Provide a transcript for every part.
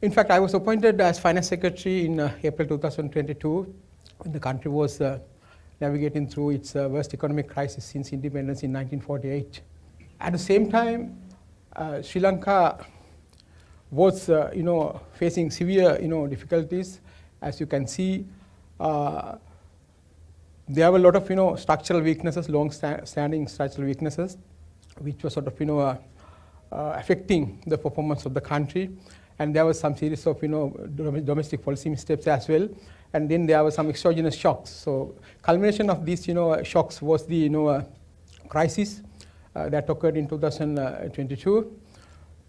In fact, I was appointed as Finance Secretary in April 2022 when the country was navigating through its worst economic crisis since independence in 1948. At the same time, Sri Lanka was facing severe difficulties. As you can see, there were a lot of structural weaknesses, long-standing structural weaknesses, which were sort of affecting the performance of the country. And there was some series of domestic policy missteps as well. And then there were some exogenous shocks. So culmination of these shocks was the crisis that occurred in 2022.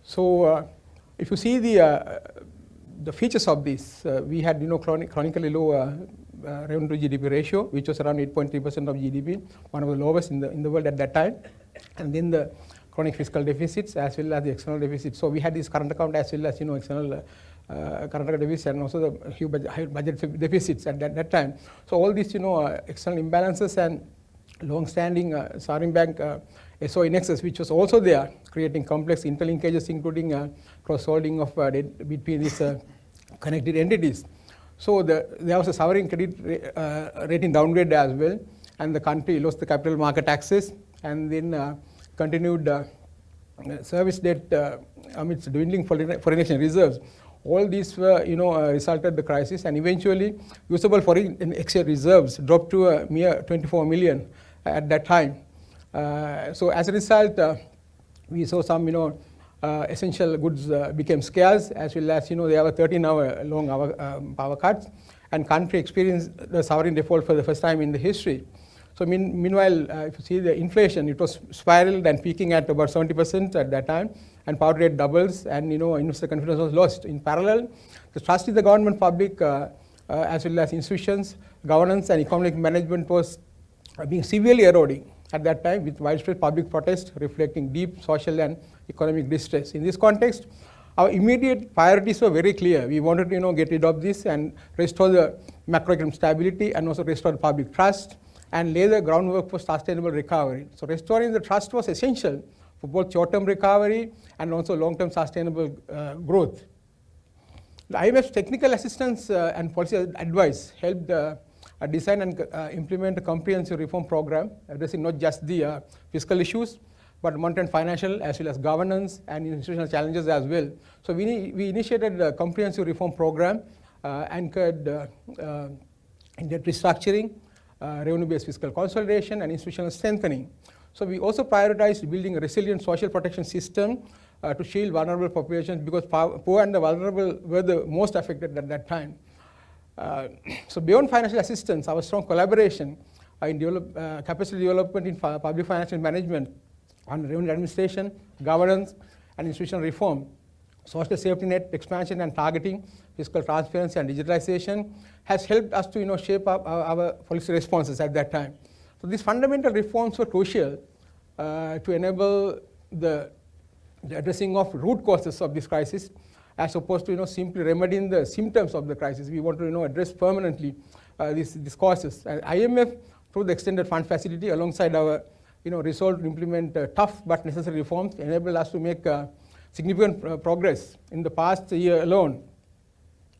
So if you see the features of this, we had chronically low revenue to GDP ratio, which was around 8.3% of GDP, one of the lowest in the world at that time. And then the chronic fiscal deficits as well as the external deficits. So we had this current account as well as external current account deficits and also the huge high budget deficits at that time. So all these external imbalances and long-standing sovereign bank SO in excess, which was also there, creating complex interlinkages, including cross-holding of debt between these connected entities. So there was a sovereign credit rating downgrade as well, and the country lost the capital market access, and then continued service debt amidst dwindling foreign exchange reserves. All these were, resulted the crisis, and eventually usable foreign exchange reserves dropped to a mere 24 million at that time. So as a result, we saw some, essential goods became scarce, as well as, there were 13-hour long power cuts, and country experienced the sovereign default for the first time in the history. So meanwhile, if you see the inflation, it was spiraled and peaking at about 70% at that time, and power rate doubles, and investor confidence was lost. In parallel, the trust in the government, public, as well as institutions, governance and economic management was being severely eroding at that time, with widespread public protest reflecting deep social and economic distress. In this context, our immediate priorities were very clear. We wanted to get rid of this and restore the macroeconomic stability and also restore the public trust and lay the groundwork for sustainable recovery. So restoring the trust was essential for both short-term recovery and also long-term sustainable growth. The IMF's technical assistance and policy advice helped design and implement a comprehensive reform program addressing not just the fiscal issues, but monetary and financial as well as governance and institutional challenges as well. So we initiated a comprehensive reform program anchored in debt restructuring, revenue-based fiscal consolidation, and institutional strengthening. So we also prioritized building a resilient social protection system to shield vulnerable populations, because poor and the vulnerable were the most affected at that time. So beyond financial assistance, our strong collaboration in capacity development in public financial management, on revenue administration, governance, and institutional reform, social safety net expansion and targeting, fiscal transparency and digitalization has helped us to shape up our policy responses at that time. So these fundamental reforms were crucial to enable the addressing of root causes of this crisis, as opposed to simply remedying the symptoms of the crisis. We want to address permanently these causes. And IMF, through the extended fund facility, alongside our resolve to implement tough but necessary reforms, enabled us to make significant progress in the past year alone.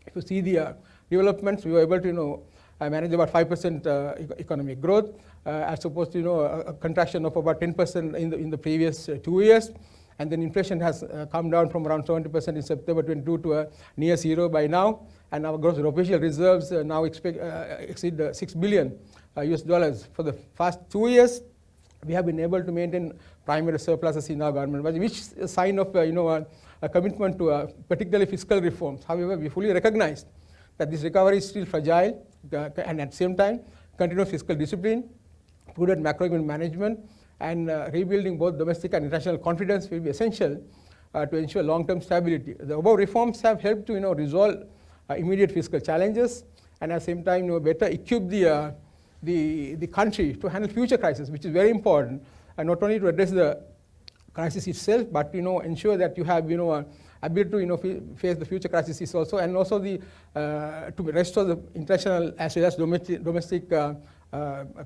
If you see the developments, we were able to manage about 5% economic growth, as opposed to a contraction of about 10% in the previous 2 years. And then inflation has come down from around 70% in September 22 to a near zero by now. And our gross official reserves now exceed $6 billion US dollars. For the past 2 years, we have been able to maintain primary surpluses in our government, which is a sign of a commitment to particularly fiscal reforms. However, we fully recognize that this recovery is still fragile, and at the same time, continuous fiscal discipline, prudent macroeconomic management, and rebuilding both domestic and international confidence will be essential to ensure long-term stability. The above reforms have helped to resolve immediate fiscal challenges, and at the same time better equip the country to handle future crises, which is very important, and not only to address the crisis itself, but ensure that you have ability to face the future crises also, and also to restore the international as well as domestic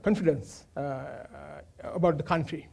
confidence about the country.